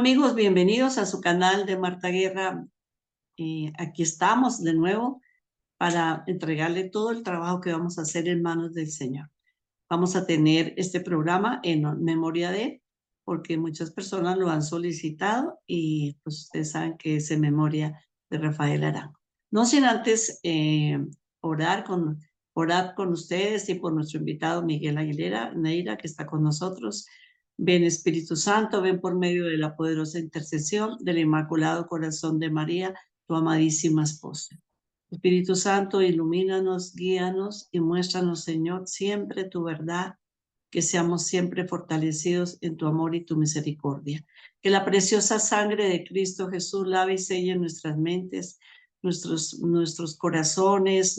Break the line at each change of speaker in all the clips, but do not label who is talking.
Amigos, bienvenidos a su canal de Marta Guerra. Aquí estamos de nuevo para entregarle todo el trabajo que vamos a hacer en manos del Señor. Vamos a tener este programa en memoria de, porque muchas personas lo han solicitado y pues ustedes saben que es en memoria de Rafael Arango. No sin antes orar con ustedes y por nuestro invitado Miguel Aguilera Neira, que está con nosotros. Ven Espíritu Santo, ven por medio de la poderosa intercesión del Inmaculado Corazón de María, tu amadísima esposa. Espíritu Santo, ilumínanos, guíanos y muéstranos, Señor, siempre tu verdad, que seamos siempre fortalecidos en tu amor y tu misericordia. Que la preciosa sangre de Cristo Jesús lave y selle nuestras mentes, nuestros corazones,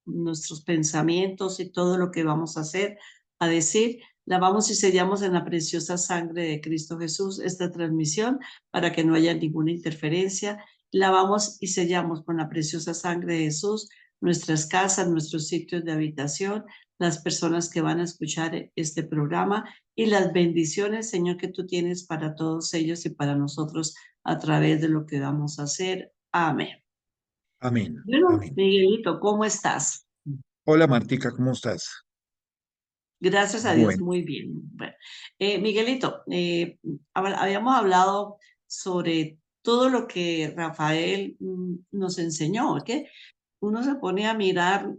nuestros pensamientos y todo lo que vamos a hacer, a decir. Lavamos y sellamos en la preciosa sangre de Cristo Jesús esta transmisión para que no haya ninguna interferencia. Lavamos y sellamos con la preciosa sangre de Jesús nuestras casas, nuestros sitios de habitación, las personas que van a escuchar este programa y las bendiciones, Señor, que tú tienes para todos ellos y para nosotros a través de lo que vamos a hacer. Amén.
Amén,
Bueno,
amén.
Miguelito, ¿cómo estás?
Hola Martica, ¿cómo estás?
Gracias a Dios,
Bueno,
muy bien. Bueno, Miguelito, habíamos hablado sobre todo lo que Rafael nos enseñó, ¿ok? Uno se pone a mirar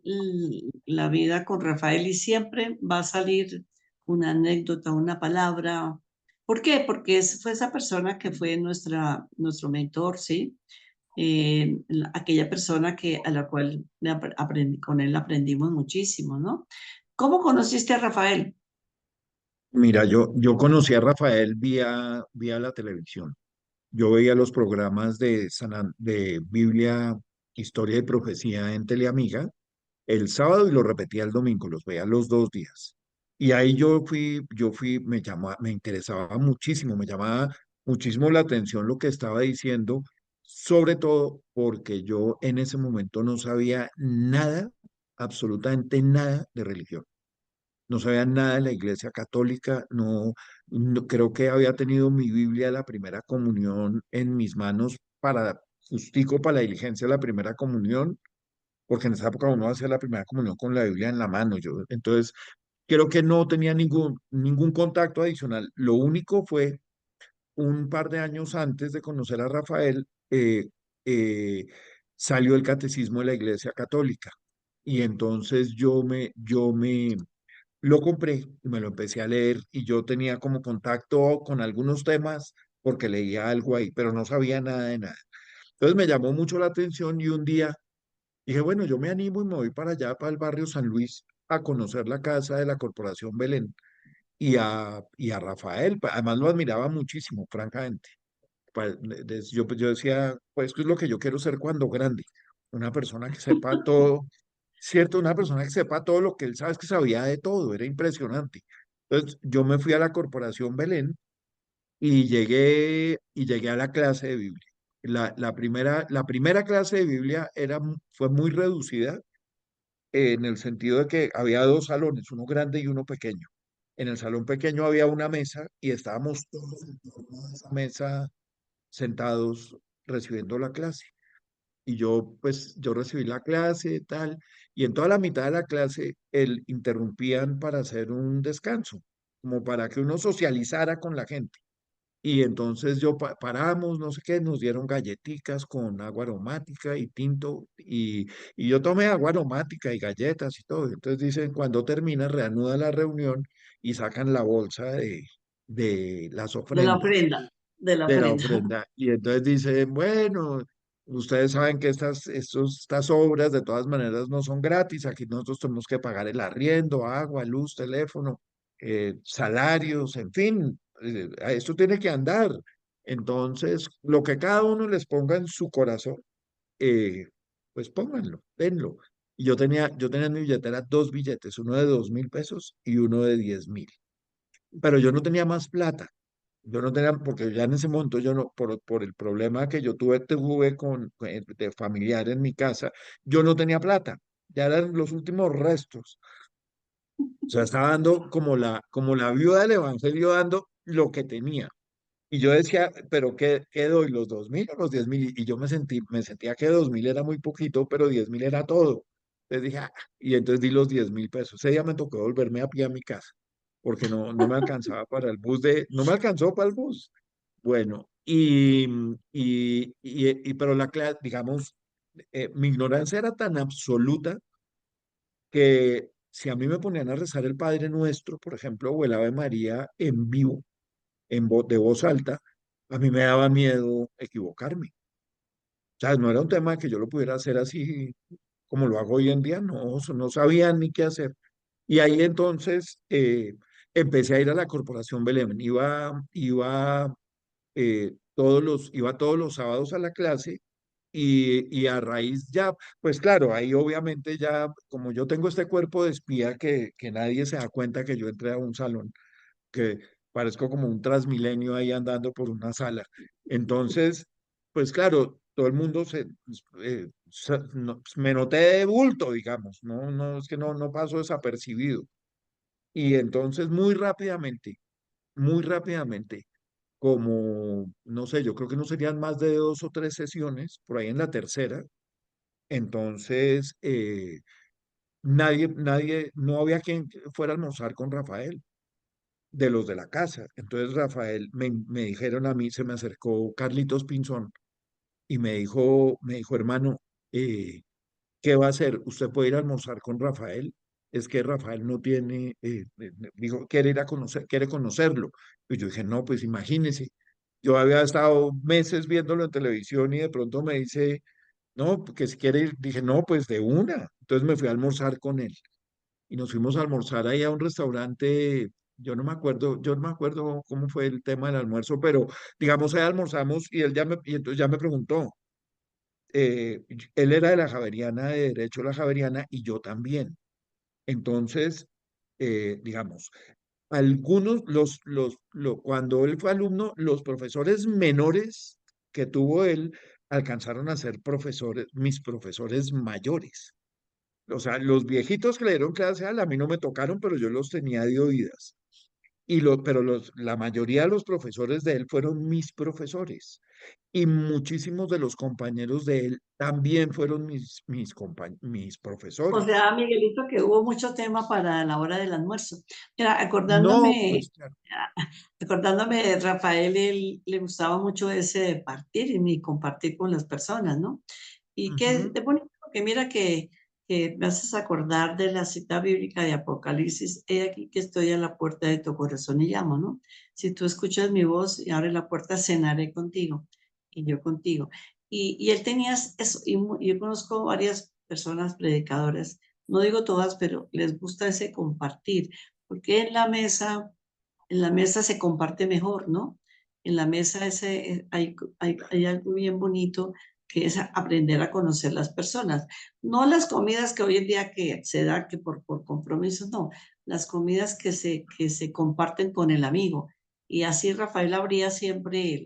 la vida con Rafael y siempre va a salir una anécdota, una palabra. ¿Por qué? Porque fue esa persona que fue nuestro mentor, ¿sí? Aquella persona a la cual con él aprendimos muchísimo, ¿no? ¿Cómo conociste a Rafael?
mira, yo conocí a Rafael vía la televisión. Yo veía los programas de Biblia, Historia y Profecía en Teleamiga el sábado y lo repetía el domingo, los veía los 2 días. Y ahí me interesaba muchísimo, me llamaba muchísimo la atención lo que estaba diciendo, sobre todo porque yo en ese momento no sabía nada, absolutamente nada de religión. No sabía nada de la Iglesia Católica, creo que había tenido mi Biblia, la primera comunión en mis manos justico para la diligencia de la primera comunión, porque en esa época uno hacía la primera comunión con la Biblia en la mano. Entonces, creo que no tenía ningún contacto adicional. Lo único fue un par de años antes de conocer a Rafael, eh, salió el catecismo de la Iglesia Católica. Y entonces yo me lo compré y me lo empecé a leer y yo tenía como contacto con algunos temas porque leía algo ahí, pero no sabía nada de nada. Entonces me llamó mucho la atención y un día dije, bueno, yo me animo y me voy para allá, para el barrio San Luis, a conocer la casa de la Corporación Belén y a Rafael. Además lo admiraba muchísimo, francamente. Yo decía, pues, ¿qué es lo que yo quiero ser cuando grande? Una persona que sepa todo, ¿cierto? Una persona que sepa todo lo que él sabe, es que sabía de todo, era impresionante. Entonces, yo me fui a la Corporación Belén y llegué a la clase de Biblia. La primera clase de Biblia fue muy reducida en el sentido de que había dos salones, uno grande y uno pequeño. En el salón pequeño había una mesa y estábamos todos en torno a esa mesa sentados recibiendo la clase. Y yo recibí la clase y tal, y en toda la mitad de la clase interrumpían para hacer un descanso, como para que uno socializara con la gente. Y entonces paramos, no sé qué, nos dieron galletitas con agua aromática y tinto, y yo tomé agua aromática y galletas y todo. Entonces dicen, cuando termina, reanuda la reunión y sacan la bolsa de las
De la
ofrendas,
ofrenda, de la
de la
ofrenda.
ofrenda. Y entonces dicen, bueno, ustedes saben que estas obras de todas maneras no son gratis, aquí nosotros tenemos que pagar el arriendo, agua, luz, teléfono, salarios, en fin, esto tiene que andar. Entonces, lo que cada uno les ponga en su corazón, eh, pues pónganlo, denlo. Y yo tenía en mi billetera 2 billetes, uno de 2.000 pesos y uno de 10.000. Pero yo no tenía más plata. Yo no tenía, porque ya en ese momento yo no, por el problema que yo tuve de familiar en mi casa, yo no tenía plata. Ya eran los últimos restos. O sea, estaba dando como la viuda del evangelio dando lo que tenía. Y yo decía, pero ¿qué doy? ¿Los 2.000 o los 10.000? Y yo me sentía que 2.000 era muy poquito, pero 10.000 era todo. Entonces dije, "Ah", y entonces di los 10.000 pesos. Ese día me tocó volverme a pie a mi casa, porque no me alcanzaba para el bus no me alcanzó para el bus. Bueno, pero la clase, digamos, mi ignorancia era tan absoluta que si a mí me ponían a rezar el Padre Nuestro, por ejemplo, o el Ave María en vivo, de voz alta, a mí me daba miedo equivocarme. O sea, no era un tema que yo lo pudiera hacer así como lo hago hoy en día, no, no sabía ni qué hacer. Y ahí entonces empecé a ir a la Corporación Belén. Iba todos los sábados a la clase y a raíz ya, pues claro, ahí obviamente ya, como yo tengo este cuerpo de espía que nadie se da cuenta que yo entré a un salón, que parezco como un transmilenio ahí andando por una sala. Entonces, pues claro, todo el mundo me noté de bulto, digamos, no, es que no paso desapercibido. Y entonces muy rápidamente, como, no sé, yo creo que no serían más de 2 o 3 sesiones, por ahí en la tercera, entonces no había quien fuera a almorzar con Rafael de los de la casa. Entonces Rafael, me dijeron a mí, se me acercó Carlitos Pinzón y me dijo, hermano, ¿qué va a hacer? ¿Usted puede ir a almorzar con Rafael? Es que Rafael no tiene, dijo, quiere ir a conocer, quiere conocerlo. Y yo dije, no, pues imagínese. Yo había estado meses viéndolo en televisión y de pronto me dice, no, que si quiere ir, dije, no, pues de una. Entonces me fui a almorzar con él y nos fuimos a almorzar ahí a un restaurante. Yo no me acuerdo cómo fue el tema del almuerzo, pero digamos ahí almorzamos y y entonces ya me preguntó. Él era de la Javeriana, de Derecho a la Javeriana, y yo también. Entonces, digamos, cuando él fue alumno, los profesores menores que tuvo él alcanzaron a ser profesores, mis profesores mayores. O sea, los viejitos que le dieron clase a mí no me tocaron, pero yo los tenía de oídas. Pero la mayoría de los profesores de él fueron mis profesores. Y muchísimos de los compañeros de él también fueron mis
O
profesores.
sea, Miguelito, que hubo mucho tema para la hora del almuerzo. Mira,
No, pues claro.
acordándome de Rafael, él le gustaba mucho ese de partir y compartir con las personas, ¿no? Y que
Ujú.
de bonito, que mira que me haces acordar de la cita bíblica de Apocalipsis, he aquí que estoy a la puerta de tu corazón y llamo, ¿no? Si tú escuchas mi voz y abres la puerta, cenaré contigo y yo contigo. Y él tenía eso, y yo conozco varias personas predicadoras, no digo todas, pero les gusta ese compartir, porque en la mesa se comparte mejor, ¿no? En la mesa hay algo bien bonito que es aprender a conocer las personas. No las comidas que hoy en día que se da que por compromisos, no. Las comidas que se comparten con el amigo. Y así Rafael abría siempre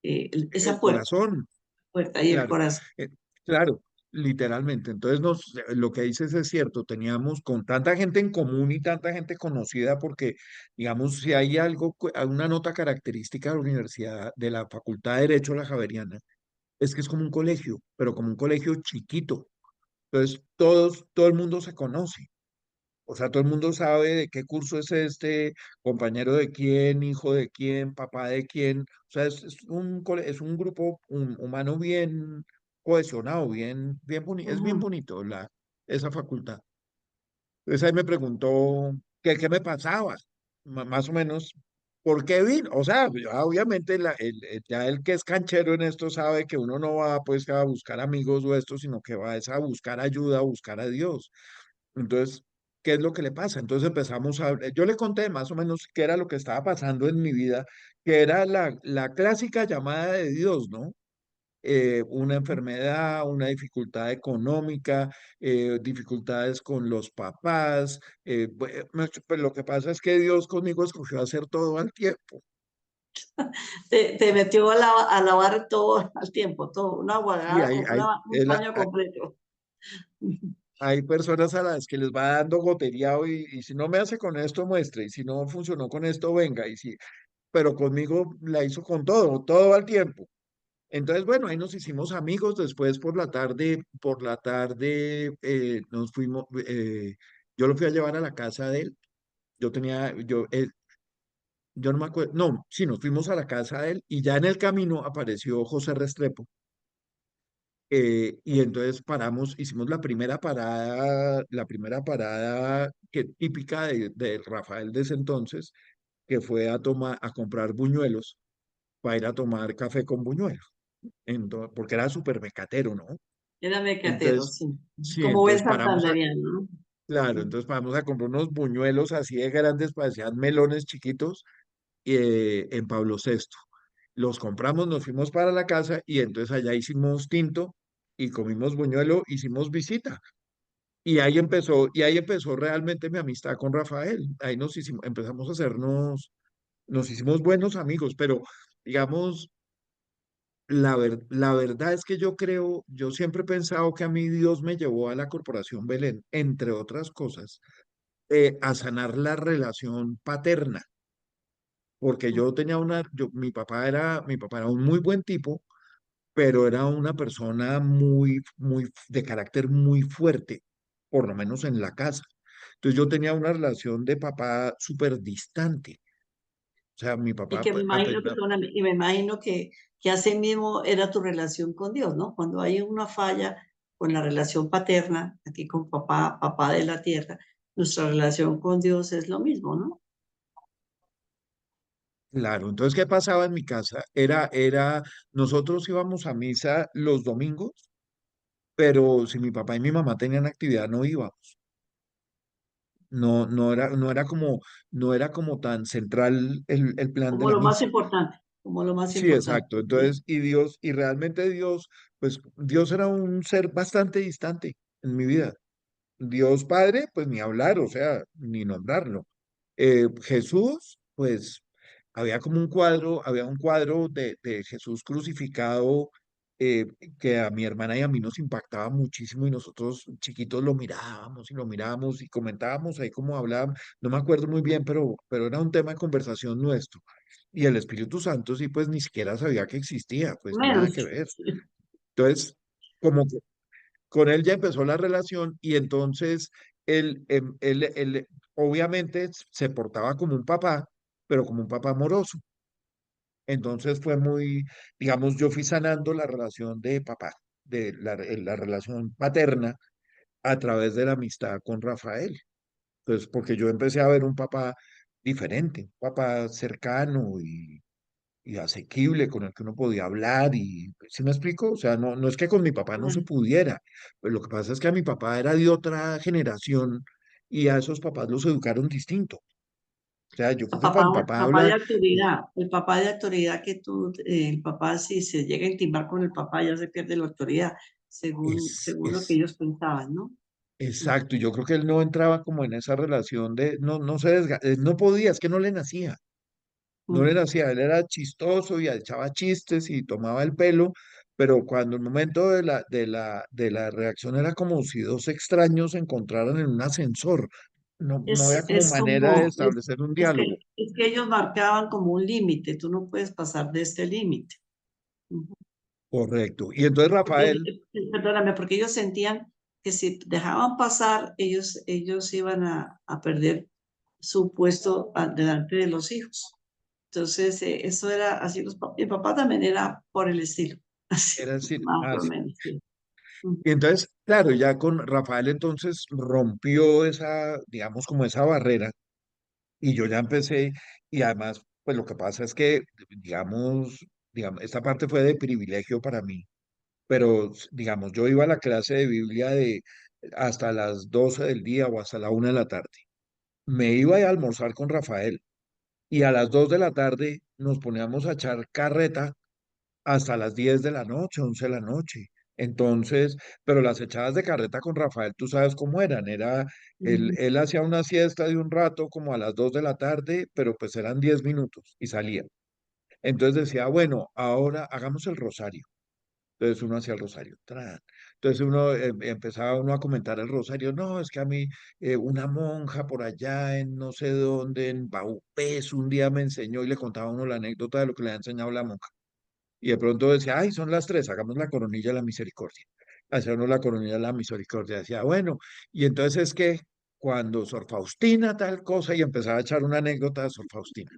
El
esa
corazón,
puerta y el
claro,
corazón.
eh, claro, literalmente. Entonces, lo que dices es cierto, teníamos con tanta gente en común y tanta gente conocida, porque, digamos, si hay una nota característica de la universidad, de la Facultad de Derecho de la Javeriana, es que es como un colegio, pero como un colegio chiquito. Entonces, todo el mundo se conoce. O sea, todo el mundo sabe de qué curso es este, compañero de quién, hijo de quién, papá de quién. O sea, es un grupo humano bien cohesionado, es bien
Ujú.
bonito esa facultad. Entonces ahí me preguntó qué me pasaba, más o menos, ¿por qué vino? O sea, ya obviamente ya el que es canchero en esto sabe que uno no va pues a buscar amigos o esto, sino que va es a buscar ayuda, a buscar a Dios. Entonces, ¿qué es lo que le pasa? Entonces yo le conté más o menos qué era lo que estaba pasando en mi vida, que era la clásica llamada de Dios, ¿no? Una enfermedad, una dificultad económica, dificultades con los papás. Pues lo que pasa es que Dios conmigo escogió hacer todo al tiempo.
Te metió a lavar todo al tiempo, todo, una
Y
guagada, un baño completo.
hay personas a las que les va dando gotería y si no me hace con esto, muestre, y si no funcionó con esto, venga, y si pero conmigo la hizo con todo, todo al tiempo. Entonces, bueno, ahí nos hicimos amigos. Después por la tarde nos fuimos, yo lo fui a llevar a la casa de él. Yo tenía, yo no me acuerdo, no, sí, nos fuimos a la casa de él y ya en el camino apareció José Restrepo. Y entonces paramos, hicimos la primera parada que, típica de Rafael de ese entonces, que fue a comprar buñuelos para ir a tomar café con buñuelos. Porque era súper mecatero, ¿no?
Era mecatero,
Entonces,
sí.
sí,
Como buen santanderiano, ¿no?
claro, entonces paramos a comprar unos buñuelos así de grandes, parecían melones chiquitos, en Pablo Sexto. Los compramos, nos fuimos para la casa y entonces allá hicimos tinto y comimos buñuelo, hicimos visita. Y ahí empezó realmente mi amistad con Rafael. Ahí empezamos a nos hicimos buenos amigos, pero digamos, la verdad es que yo siempre he pensado que a mí Dios me llevó a la Corporación Belén, entre otras cosas, a sanar la relación paterna, porque mi papá era un muy buen tipo, pero era una persona de carácter muy fuerte, por lo menos en la casa. Entonces yo tenía una relación de papá súper distante. O sea, mi
Y
papá,
que me
pues,
imagino que, y me imagino que así mismo era tu relación con Dios, ¿no? Cuando hay una falla con la relación paterna, aquí con papá, papá de la tierra, nuestra relación con Dios es lo mismo, ¿no?
claro. Entonces, ¿qué pasaba en mi casa? Nosotros íbamos a misa los domingos, pero si mi papá y mi mamá tenían actividad, no íbamos. No era como tan central el plan de
Como
la
lo más
misa.
importante, como lo más
Sí,
importante.
exacto.
Sí.
Entonces, y realmente Dios, pues Dios era un ser bastante distante en mi vida. Dios Padre, pues ni hablar, o sea, ni nombrarlo. Jesús, pues había un cuadro de Jesús crucificado, eh, que a mi hermana y a mí nos impactaba muchísimo y nosotros chiquitos lo mirábamos y comentábamos ahí como hablábamos, no me acuerdo muy bien, pero era un tema de conversación nuestro. Y el Espíritu Santo sí, pues ni siquiera sabía que existía, pues nada
Menos.
que ver.
Sí.
Entonces, como que con él ya empezó la relación y entonces él obviamente se portaba como un papá, pero como un papá amoroso. Entonces digamos, yo fui sanando la relación de papá, la relación paterna a través de la amistad con Rafael. Entonces, porque yo empecé a ver un papá diferente, un papá cercano y asequible con el que uno podía hablar y, ¿sí me explico? O sea, no es que con mi papá no se pudiera, pues lo que pasa es que a mi papá era de otra generación y a esos papás los educaron distinto. O sea, yo creo que para mi papá hablar,
El papá de autoridad que tú, el papá si se llega a intimar con el papá ya se pierde la autoridad, según lo que
es
ellos pensaban, ¿no?
exacto, y yo creo que él no entraba como en esa relación no se no podía, es que no le nacía. No le
Ujú.
nacía, él era chistoso y echaba chistes y tomaba el pelo, pero cuando el momento de la reacción era como si dos extraños se encontraran en un ascensor. No había como
Es
manera de
como,
establecer un diálogo.
es que ellos marcaban como un límite, tú no puedes pasar de este límite. Ujú.
Correcto. Y entonces Rafael,
Perdóname, porque ellos sentían que si dejaban pasar, ellos iban a perder su puesto delante de los hijos. Entonces, eso era así. Mi papá también era por el estilo, así,
era decir,
más o menos, sí. Ujú.
y entonces, claro, ya con Rafael entonces rompió esa, digamos, como esa barrera, y yo ya empecé, y además, pues lo que pasa es que, digamos, esta parte fue de privilegio para mí, pero digamos, yo iba a la clase de Biblia hasta las 12 del día o hasta la 1 de la tarde. Me iba a almorzar con Rafael y a las 2 de la tarde nos poníamos a echar carreta hasta las 10 de la noche, 11 de la noche. Entonces, pero las echadas de carreta con Rafael, tú sabes cómo eran.
Ujú.
Él hacía una siesta de un rato como a las 2 de la tarde, pero pues eran 10 minutos y salía. Entonces decía, bueno, ahora hagamos el rosario. Entonces uno hacía el rosario. Tran. Entonces uno empezaba uno a comentar el rosario, no, es que a mí una monja por allá en no sé dónde, en Baupés, un día me enseñó y le contaba a uno la anécdota de lo que le ha enseñado la monja. Y de pronto decía, ay, son las 3, hagamos la coronilla de la misericordia. Hacía uno la coronilla de la misericordia. Decía, bueno, y entonces es que cuando Sor Faustina tal cosa, y empezaba a echar una anécdota de Sor Faustina.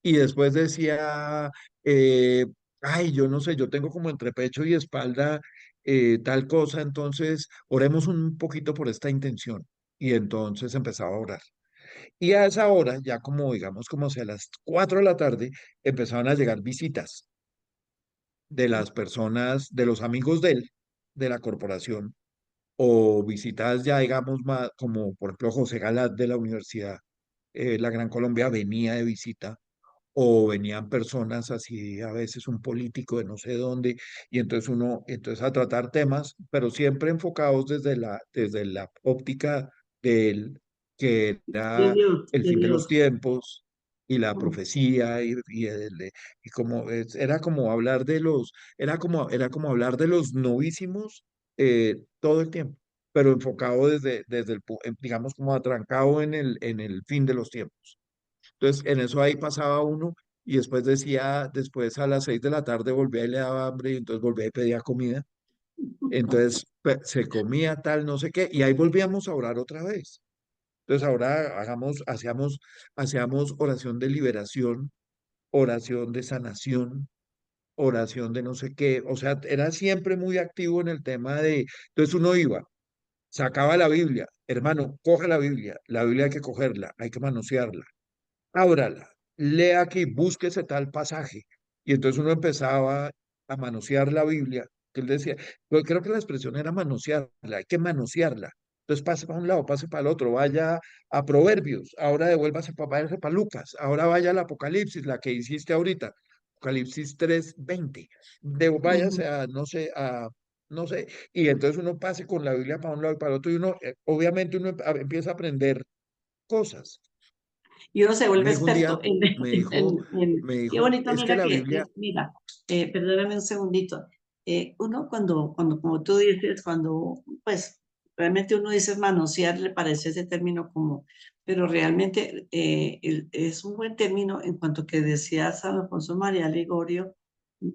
Y después decía, eh, ay, yo no sé, yo tengo como entre pecho y espalda tal cosa, entonces oremos un poquito por esta intención. Y entonces empezaba a orar. Y a esa hora, ya como digamos, como hacia las 4 de la tarde, empezaban a llegar visitas de las personas, de los amigos de él, de la corporación, o visitas ya, digamos, más, como por ejemplo José Galat de la Universidad La Gran Colombia venía de visita, o venían personas así, a veces un político de no sé dónde, y entonces uno, entonces a tratar temas, pero siempre enfocados desde la óptica del que era el
De
fin de los
Dios.
tiempos y la
Mm.
profecía, y como era como hablar de los, era como hablar de los novísimos todo el tiempo, pero enfocado desde digamos, como atrancado en el fin de los tiempos. Entonces, en eso ahí pasaba uno y después decía, después a las 6 de la tarde volvía y le daba hambre y entonces volvía y pedía comida. Entonces se comía tal, no sé qué, y ahí volvíamos a orar otra vez. Entonces ahora hacíamos oración de liberación, oración de sanación, oración de no sé qué. O sea, era siempre muy activo en el tema de, entonces uno iba, sacaba la Biblia, hermano, coge la Biblia hay que cogerla, hay que manosearla, ábrala, lea aquí, búsquese tal pasaje. Y entonces uno empezaba a manosear la Biblia, que él decía, yo creo que la expresión era manosearla, hay que manosearla. Entonces pase para un lado, pase para el otro, vaya a Proverbios, ahora devuélvase para Lucas, ahora vaya al Apocalipsis, la que hiciste ahorita, Apocalipsis 3:20, váyase
Ujú.
a, no sé, no sé, y entonces uno pase con la Biblia para un lado y para el otro, y uno, obviamente uno empieza a aprender cosas.
Y uno se vuelve
Me dijo un día,
experto en,
me
qué
dijo,
bonito,
es que
mira
la
que,
Biblia,
mira, perdóname un segundito. Uno como tú dices, cuando, pues, realmente uno dice manosear, le parece ese término como, pero realmente es un buen término en cuanto que decía San Alfonso María Ligorio,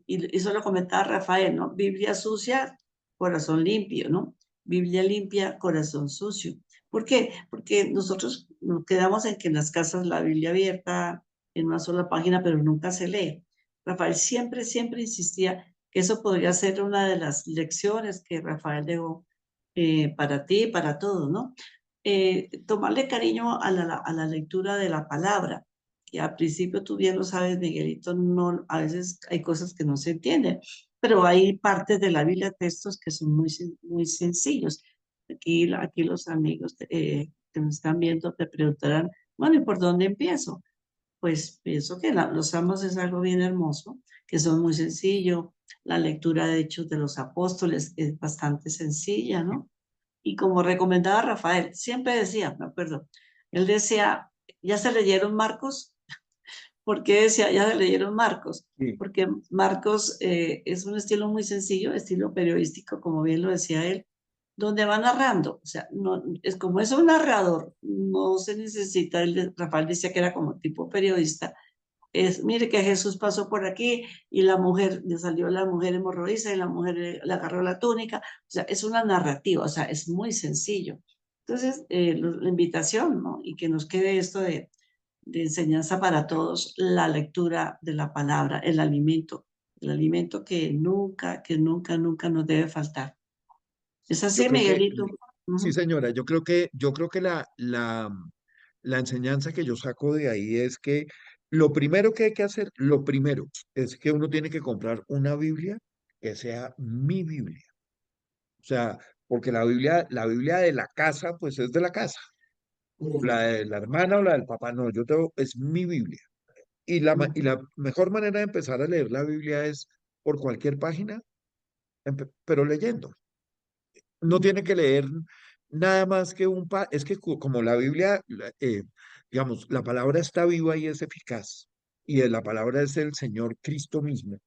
y eso lo comentaba Rafael, ¿no? Biblia sucia, corazón limpio, ¿no? Biblia limpia, corazón sucio. ¿Por qué? Porque nosotros nos quedamos en que en las casas la Biblia abierta en una sola página, pero nunca se lee. Rafael siempre, siempre insistía que eso podría ser una de las lecciones que Rafael dejó para ti y para todos, ¿no? Tomarle cariño a la lectura de la palabra, que al principio tú bien lo sabes, Miguelito, no, a veces hay cosas que no se entienden, pero hay partes de la Biblia, textos que son muy, muy sencillos. Aquí los amigos que nos están viendo te preguntarán, bueno, ¿y por dónde empiezo? Pues pienso que los Salmos es algo bien hermoso, que son muy sencillo. La lectura de Hechos de los Apóstoles es bastante sencilla, ¿no? Y como recomendaba Rafael, siempre decía, me acuerdo, él decía, ¿ya se leyeron Marcos? ¿Por qué decía, ya se leyeron Marcos?
sí,
Porque Marcos es un estilo muy sencillo, estilo periodístico, como bien lo decía él, donde va narrando. O sea, no, es como es un narrador, no se necesita, Rafael decía que era como tipo periodista, es, mire que Jesús pasó por aquí y la mujer, le salió la mujer hemorroísa y la mujer le agarró la túnica. O sea, es una narrativa, o sea, es muy sencillo. Entonces, la invitación, ¿no? Y que nos quede esto de enseñanza para todos, la lectura de la palabra, el alimento que nunca, nunca nos debe faltar. ¿Es
yo
así,
creo que,
Miguelito?
sí
Ujú.
señora, yo creo que la enseñanza que yo saco de ahí es que lo primero que hay que hacer, lo primero, es que uno tiene que comprar una Biblia que sea mi Biblia. O sea, porque la Biblia de la casa, pues es de la casa. La de la hermana o la del papá, no, es mi Biblia. Y
Ujú.
la mejor manera de empezar a leer la Biblia es por cualquier página, pero leyendo. No tiene que leer nada más que es que como la Biblia, digamos, la palabra está viva y es eficaz, y la palabra es el Señor Cristo mismo.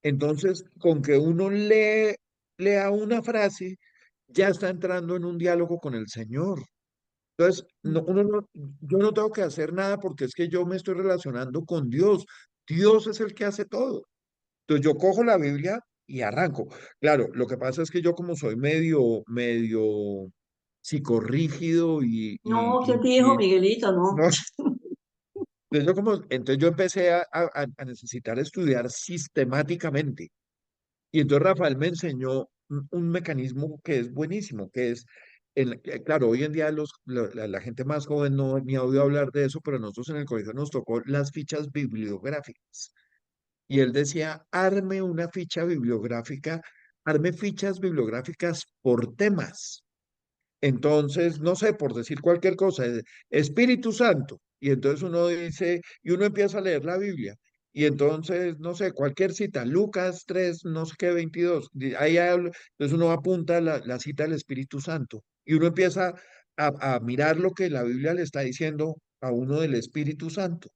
Entonces, con que uno lee, lea una frase, ya está entrando en un diálogo con el Señor. Entonces, yo no tengo que hacer nada porque es que yo me estoy relacionando con Dios. Dios es el que hace todo. Entonces yo cojo la Biblia y arranco. Claro, lo que pasa es que yo como soy medio psicorrígido
No, ¿qué dijo Miguelito? No.
no, entonces yo empecé a necesitar estudiar sistemáticamente. Y entonces Rafael me enseñó un mecanismo que es buenísimo, que es, claro, hoy en día la gente más joven no ni ha oído hablar de eso, pero nosotros en el colegio nos tocó las fichas bibliográficas. Y él decía, arme una ficha bibliográfica, arme fichas bibliográficas por temas. Entonces, no sé, por decir cualquier cosa, Espíritu Santo. Y entonces uno dice, y uno empieza a leer la Biblia. Y entonces, no sé, cualquier cita, Lucas 3 no sé qué, 22. Entonces uno apunta la cita del Espíritu Santo. Y uno empieza a mirar lo que la Biblia le está diciendo a uno del Espíritu Santo.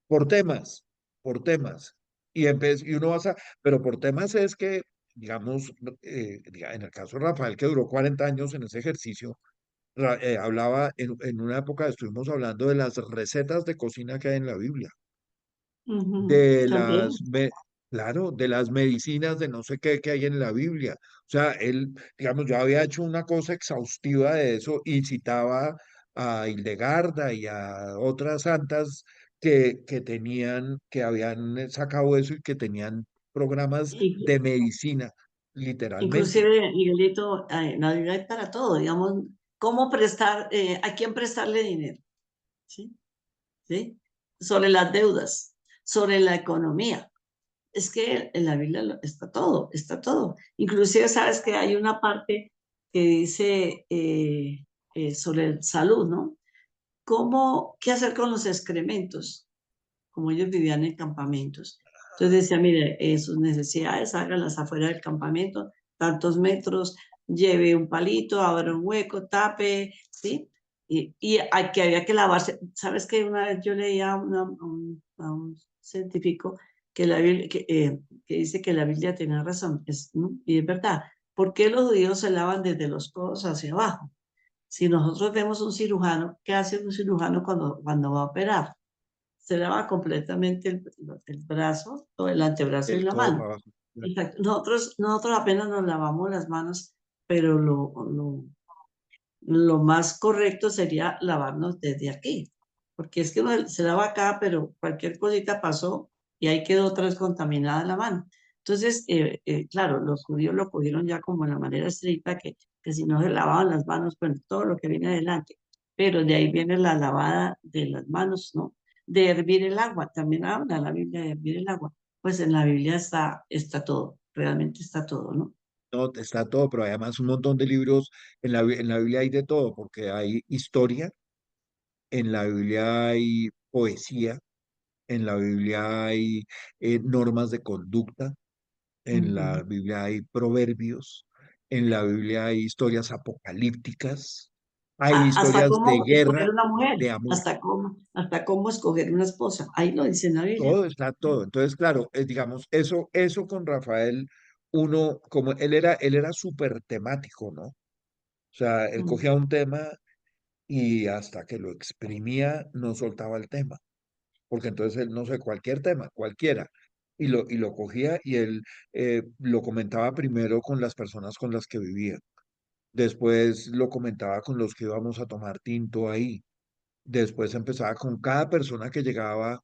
Por temas, por temas. Y uno va a, pero por temas es que, digamos, en el caso de Rafael, que duró 40 años en ese ejercicio, hablaba, en una época estuvimos hablando de las recetas de cocina que hay en la Biblia,
Ujú,
de
también.
claro, de las medicinas de no sé qué que hay en la Biblia. O sea, él, digamos, yo había hecho una cosa exhaustiva de eso y citaba a Hildegarda y a otras santas que habían sacado eso y que tenían programas
Y-
de medicina, literalmente.
Inclusive, Miguelito, la Biblia hay para todo, digamos, cómo prestar, a quién prestarle dinero, ¿sí? ¿Sí? Sobre las deudas, sobre la economía. Es que en la Biblia está todo, está todo. Inclusive, sabes que hay una parte que dice sobre salud, ¿no? ¿Qué hacer con los excrementos? Como ellos vivían en campamentos. Entonces decía, mire, sus necesidades háganlas afuera del campamento, tantos metros, lleve un palito, abra un hueco, tape, ¿sí? Que había que lavarse. ¿Sabes que una vez yo leía a un científico que, que dice que la Biblia tenía razón? ¿No? Y es verdad. ¿Por qué los judíos se lavan desde los codos hacia abajo? Si nosotros vemos un cirujano, ¿qué hace un cirujano cuando va a operar? Se lava completamente el brazo, o el antebrazo y
El
la
codo
mano.
para abajo.
Exacto. Nosotros apenas nos lavamos las manos, pero lo más correcto sería lavarnos desde aquí, porque es que uno se lava acá, pero cualquier cosita pasó y ahí quedó otra vez contaminada la mano. Entonces, claro, los judíos lo cogieron ya como la manera estricta que si no se lavaban las manos, bueno, todo lo que viene adelante. Pero de ahí viene la lavada de las manos, ¿no? De hervir el agua, también habla la Biblia de hervir el agua. Pues en la Biblia está todo, realmente está todo, ¿no?
No, está todo, pero además un montón de libros, en la Biblia hay de todo, porque hay historia, en la Biblia hay poesía, en la Biblia hay normas de conducta, en la
Ujú.
Biblia hay proverbios, en la Biblia hay historias apocalípticas, hay
Hasta
historias de
cómo
guerra,
escoger una mujer,
de amor,
hasta cómo escoger una esposa. Ahí lo dice en la Biblia.
todo está todo. Entonces, claro, digamos, eso con Rafael, uno, como él era súper temático, ¿no? O sea, él
Mm,
cogía un tema y hasta que lo exprimía no soltaba el tema, porque entonces él, no sé, cualquier tema, cualquiera, y lo cogía y él lo comentaba primero con las personas con las que vivía, después lo comentaba con los que íbamos a tomar tinto ahí, después empezaba con cada persona que llegaba,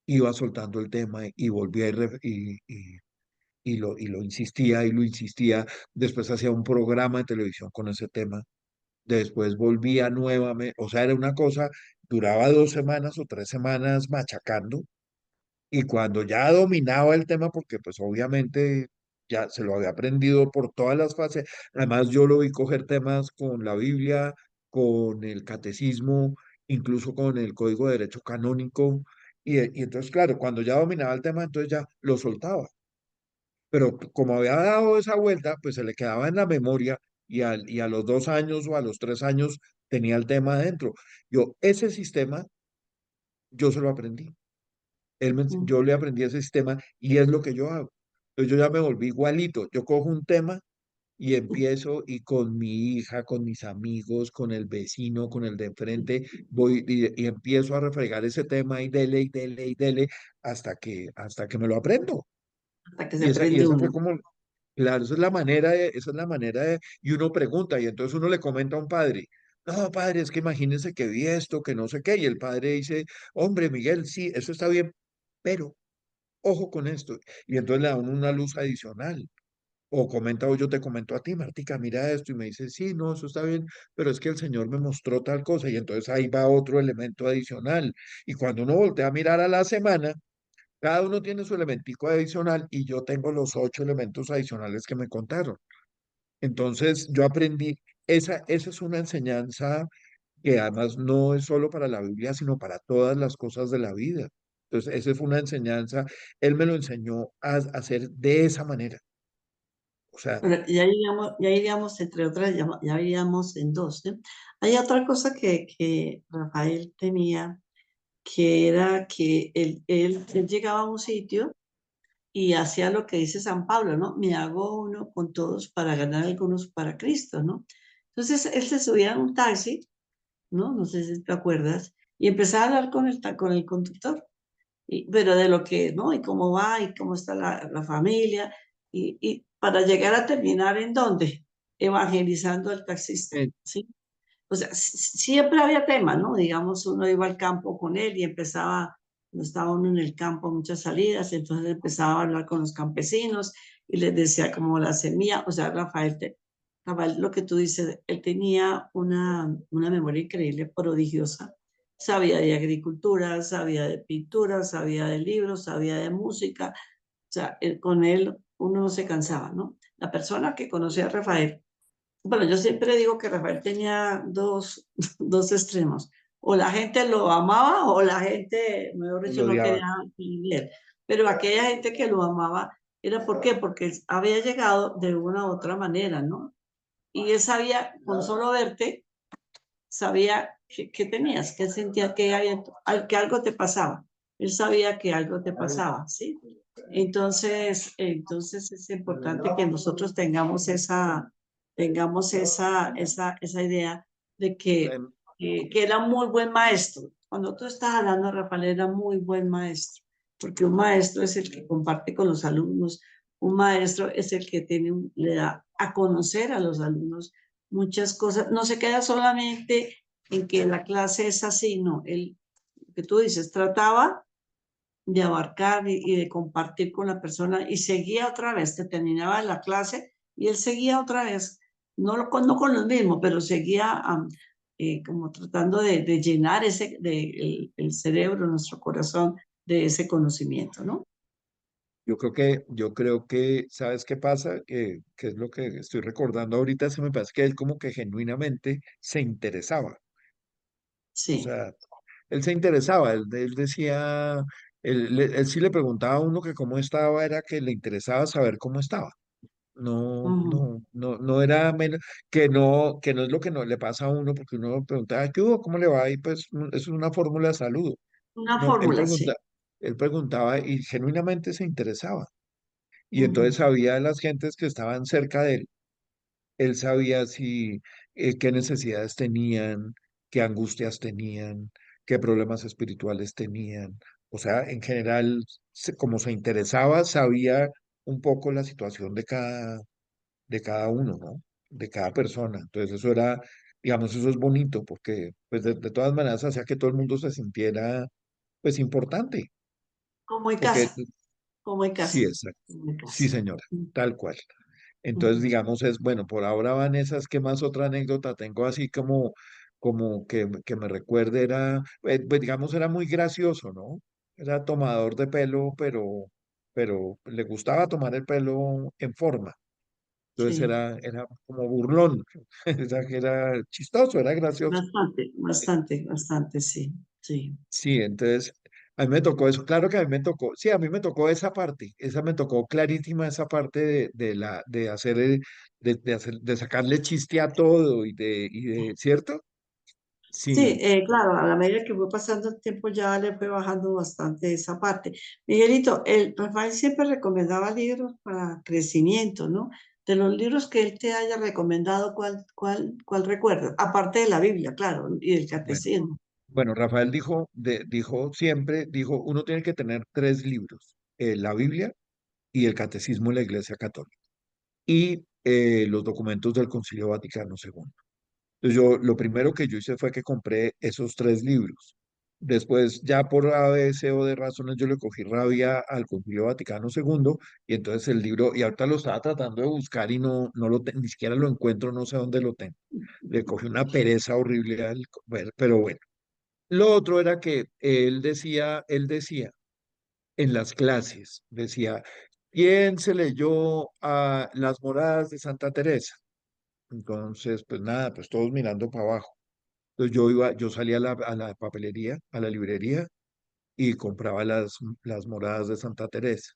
iba soltando el tema y volvía y lo insistía y lo insistía, después hacía un programa de televisión con ese tema. Después volvía nuevamente, o sea, era una cosa, duraba 2 semanas o 3 semanas machacando, y cuando ya dominaba el tema, porque pues obviamente ya se lo había aprendido por todas las fases, además yo lo vi coger temas con la Biblia, con el catecismo, incluso con el Código de Derecho Canónico, y entonces, claro, cuando ya dominaba el tema, entonces ya lo soltaba, pero como había dado esa vuelta, pues se le quedaba en la memoria y a los 2 años o a los 3 años tenía el tema adentro. Ese sistema, yo se lo aprendí.
mm,
Yo le aprendí ese sistema y es lo que yo hago. Entonces yo ya me volví igualito. Yo cojo un tema y empiezo y con mi hija, con mis amigos, con el vecino, con el de enfrente, voy y empiezo a refregar ese tema y dele y dele y dele hasta que me lo aprendo.
hasta que se
Y
prende
esa fue
uno.
como, claro, esa es la manera y uno pregunta y entonces uno le comenta a un padre. No, padre, es que imagínense que vi esto, que no sé qué, y el padre dice, hombre, Miguel, sí, eso está bien, pero ojo con esto. Y entonces le dan una luz adicional. O comenta, o yo te comento a ti, Martica, mira esto, y me dice, sí, no, eso está bien, pero es que el Señor me mostró tal cosa, y entonces ahí va otro elemento adicional. Y cuando uno voltea a mirar a la semana, cada uno tiene su elementico adicional, y yo tengo los 8 elementos adicionales que me contaron. Entonces yo aprendí, esa es una enseñanza que además no es solo para la Biblia, sino para todas las cosas de la vida. Entonces, esa fue una enseñanza, él me lo enseñó a hacer de esa manera. O sea,
Pero ya iríamos, entre otras, ya iríamos en dos, ¿no? Hay otra cosa que Rafael tenía, que era que él llegaba a un sitio y hacía lo que dice San Pablo, ¿no? Me hago uno con todos para ganar algunos para Cristo, ¿no? Entonces él se subía a un taxi, ¿no? No sé si te acuerdas, y empezaba a hablar con el conductor, pero de lo que, ¿no? Y cómo va, y cómo está la familia, y para llegar a terminar en dónde, evangelizando al taxista,
eh,
¿sí? O sea, siempre había tema, ¿no? Digamos, uno iba al campo con él y empezaba, no estaba uno en el campo, muchas salidas, entonces empezaba a hablar con los campesinos y les decía como la semilla, o sea, Rafael, lo que tú dices, él tenía una memoria increíble, prodigiosa. Sabía de agricultura, sabía de pintura, sabía de libros, sabía de música. O sea, con él uno no se cansaba, ¿no? La persona que conocía a Rafael, bueno, yo siempre digo que Rafael tenía dos extremos. O la gente lo amaba o la gente, mejor dicho,
lo
no
odiaba.
quería vivir. Pero aquella gente que lo amaba, ¿era por qué? Porque él había llegado de una u otra manera, ¿no? Y él sabía, con solo verte, sabía que tenías, que sentía que algo te pasaba. Él sabía que algo te pasaba, ¿sí? Entonces es importante que nosotros tengamos esa idea de
Em,
que era un muy buen maestro. Cuando tú estás hablando, Rafael, era muy buen maestro, porque un maestro es el que comparte con los alumnos, un maestro es el que le da a conocer a los alumnos muchas cosas, no se queda solamente en que la clase es así, no, lo que tú dices, trataba de abarcar y de compartir con la persona y seguía otra vez, te terminaba la clase y él seguía otra vez, no con los mismos, pero seguía como tratando de llenar el cerebro, nuestro corazón de ese conocimiento, ¿no?
¿Sabes qué pasa? Que es lo que estoy recordando ahorita, se me parece que él como que genuinamente se interesaba. O
Sí.
sea, él se interesaba, él decía, él sí le preguntaba a uno que cómo estaba, era que le interesaba saber cómo estaba. No,
Ujú.
no, no, no era menos, que no es lo que no le pasa a uno, porque uno pregunta, "Ay, ¿qué hubo? ¿Cómo le va?" Y pues eso es una fórmula de salud.
Una
No,
fórmula, sí.
él preguntaba y genuinamente se interesaba. Y entonces
Ujú.
sabía de las gentes que estaban cerca de él. Él sabía si, qué necesidades tenían, qué angustias tenían, qué problemas espirituales tenían. O sea, en general, como se interesaba, sabía un poco la situación de cada uno, ¿no? De cada persona. Entonces eso era, digamos, eso es bonito porque pues de todas maneras hacía que todo el mundo se sintiera pues importante.
Como en
Porque
casa, como en
sí,
casa,
exacto.
como en
Sí,
casa.
señora, tal cual. Entonces,
Ujú.
digamos, bueno, por ahora van esas, ¿qué más otra anécdota tengo así como que me recuerde? Era, pues digamos, era muy gracioso, ¿no? Era tomador de pelo, pero le gustaba tomar el pelo en forma. Entonces
Sí.
era como burlón, era chistoso, era gracioso.
Bastante, bastante, bastante, sí, sí,
Sí, entonces a mí me tocó eso, claro que a mí me tocó, sí, a mí me tocó esa parte, esa me tocó clarísima esa parte de hacer, de sacarle chiste a todo ¿cierto?
sí,
Sí,
claro, a la medida que fue pasando el tiempo ya le fue bajando bastante esa parte. Miguelito, el Rafael siempre recomendaba libros para crecimiento, ¿no? De los libros que él te haya recomendado, ¿cuál recuerdas? Aparte de la Biblia, claro, y el
Bueno,
catecismo.
bueno, Rafael dijo siempre, dijo, uno tiene que tener tres libros, la Biblia y el Catecismo de la Iglesia Católica y los documentos del Concilio Vaticano II. Entonces lo primero que yo hice fue que compré esos tres libros. Después, ya por A, B, C o de razones, yo le cogí rabia al Concilio Vaticano II y entonces el libro, y ahorita lo estaba tratando de buscar y ni siquiera lo encuentro, no sé dónde lo tengo. Le cogí una pereza horrible bueno, pero bueno. Lo otro era que él decía en las clases, decía, ¿quién se leyó a Las Moradas de Santa Teresa? Entonces, pues nada, pues todos mirando para abajo. Entonces yo salía a la papelería, a la librería y compraba las moradas de Santa Teresa.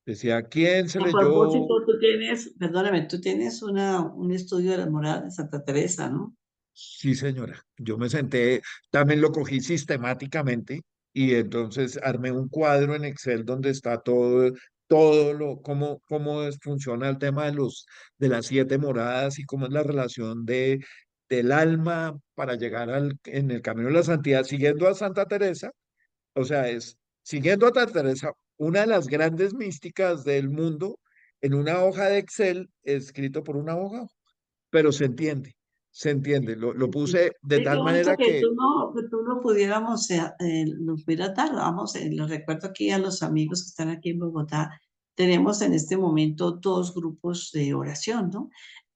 Decía, ¿quién se
A
leyó?
propósito, tú tienes, perdóname, tú tienes un estudio de las moradas de Santa Teresa, ¿no?
Sí, señora. Yo me senté, también lo cogí sistemáticamente y entonces armé un cuadro en Excel donde está funciona el tema de las siete moradas y cómo es la relación del alma para llegar en el camino de la santidad, siguiendo a Santa Teresa. O sea, siguiendo a Santa Teresa, una de las grandes místicas del mundo, en una hoja de Excel, escrito por una abogado, pero se entiende. Lo
Sí.
puse de
Qué
tal
bonito
manera que
que tú no pudiéramos, nos pudieras dar, vamos, lo recuerdo aquí a los amigos que están aquí en Bogotá, tenemos en este momento dos grupos de oración, ¿no?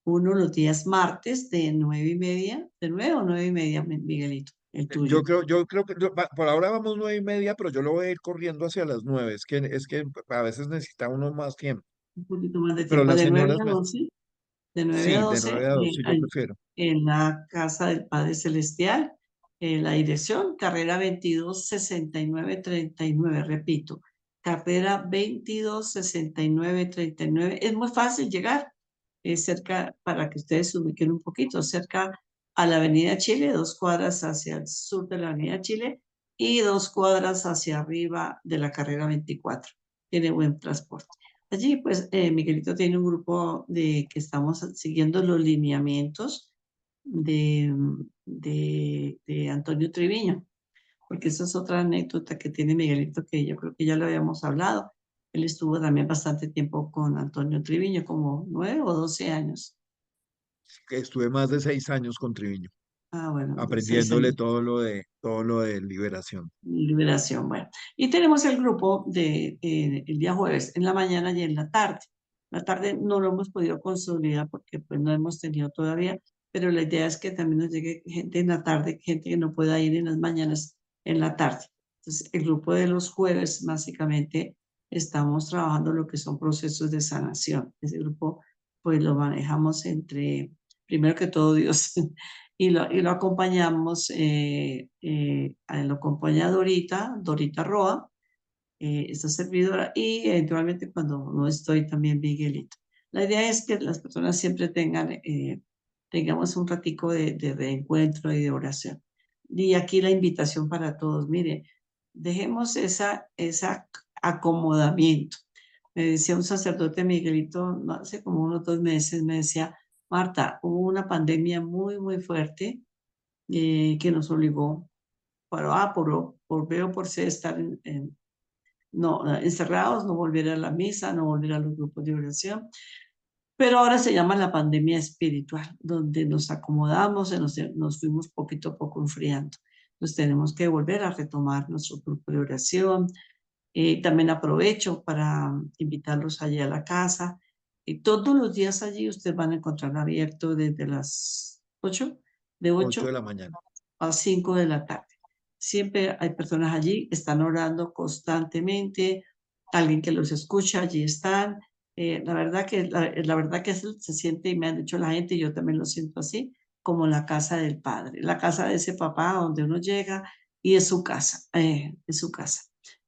Uno los días martes de 9:30, de 9 o 9:30, Miguelito, el tuyo.
yo creo que por ahora vamos 9:30, pero yo lo voy a ir corriendo hacia las 9. Es que a veces necesita uno más tiempo.
Un poquito más de
Pero
tiempo,
las
de 9
señoras
a 12 de 9 a
sí, de
12
9 a 12 yo prefiero.
en la Casa del Padre Celestial, la dirección, carrera 226939, repito, carrera 226939. Es muy fácil llegar, es cerca, para que ustedes se ubiquen un poquito, cerca a la Avenida Chile, 2 cuadras hacia el sur de la Avenida Chile y 2 cuadras hacia arriba de la carrera 24. Tiene buen transporte. Allí, pues, Miguelito tiene un grupo que estamos siguiendo los lineamientos de, de Antonio Triviño, porque esa es otra anécdota que tiene Miguelito que yo creo que ya lo habíamos hablado. Él estuvo también bastante tiempo con Antonio Triviño, como 9 o 12 años.
Que estuve más de 6 años con Triviño,
Ah, bueno, de 6 años.
aprendiéndole todo lo de liberación.
Liberación, bueno. Y tenemos el grupo el día jueves, en la mañana y en la tarde. La tarde no lo hemos podido consolidar porque pues no hemos tenido todavía, pero la idea es que también nos llegue gente en la tarde, gente que no pueda ir en las mañanas, en la tarde. Entonces, el grupo de los jueves, básicamente, estamos trabajando lo que son procesos de sanación. Ese grupo, pues lo manejamos primero que todo Dios, y lo acompañamos, lo acompaña Dorita Roa, esta servidora, y eventualmente cuando no estoy también Miguelito. La idea es que las personas siempre tengamos un ratico de reencuentro y de oración. Y aquí la invitación para todos, mire, dejemos esa acomodamiento. Me decía un sacerdote Miguelito, no, hace como unos 2 meses, me decía, Marta, hubo una pandemia muy, muy fuerte que nos obligó por B o por C estar no, encerrados, no volver a la misa, no volver a los grupos de oración. Pero ahora se llama la pandemia espiritual, donde nos acomodamos y nos fuimos poquito a poco enfriando. Entonces tenemos que volver a retomar nuestro grupo de oración. También aprovecho para invitarlos allí a la casa. Y todos los días allí ustedes van a encontrar abierto desde las 8, de
8 de
8
la mañana.
a 5 de la tarde. Siempre hay personas allí, están orando constantemente, alguien que los escucha, allí están. La verdad que se siente, y me han dicho la gente, y yo también lo siento así, como la casa del padre, la casa de ese papá donde uno llega y es su casa, es su casa.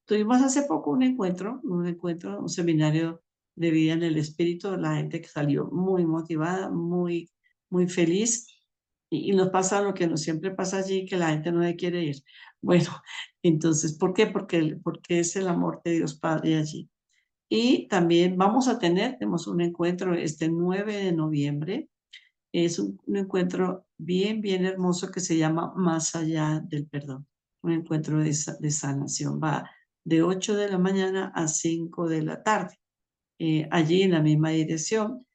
Tuvimos hace poco un seminario de vida en el espíritu, la gente que salió muy motivada, muy, muy feliz, y nos pasa lo que nos siempre pasa allí, que la gente no le quiere ir. Bueno, entonces, ¿por qué? Porque es el amor de Dios Padre allí. Y también tenemos un encuentro este 9 de noviembre. Es un encuentro bien, bien hermoso que se llama Más allá del perdón. Un encuentro de sanación. Va de 8 de la mañana a 5 de la tarde. Allí en la misma dirección,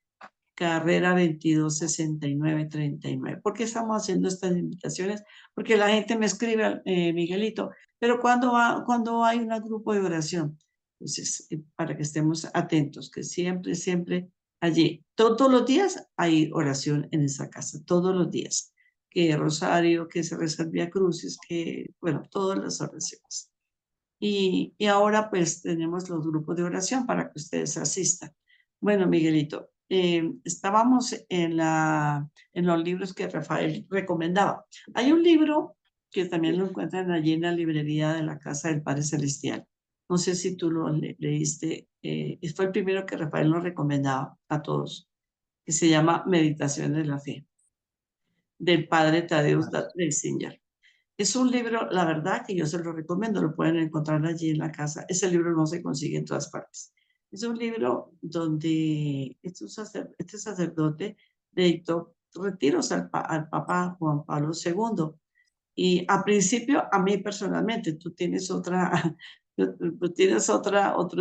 carrera 226939. ¿Por qué estamos haciendo estas invitaciones? Porque la gente me escribe, Miguelito, pero cuando hay un grupo de oración? Entonces, para que estemos atentos, que siempre, siempre allí, todos los días hay oración en esa casa, todos los días. Que rosario, que se reza el Vía Crucis, que, bueno, todas las oraciones. Y ahora pues tenemos los grupos de oración para que ustedes asistan. Bueno, Miguelito, estábamos en los libros que Rafael recomendaba. Hay un libro que también lo encuentran allí en la librería de la Casa del Padre Celestial. No sé si tú lo leíste, fue el primero que Rafael nos recomendaba a todos, que se llama Meditación de la Fe, del Padre Tadeusz Singer. Es un libro, la verdad, que yo se lo recomiendo, lo pueden encontrar allí en la casa. Ese libro no se consigue en todas partes. Es un libro donde este sacerdote le dictó retiros al Papa Juan Pablo II. Y a principio, a mí personalmente, tú tienes otro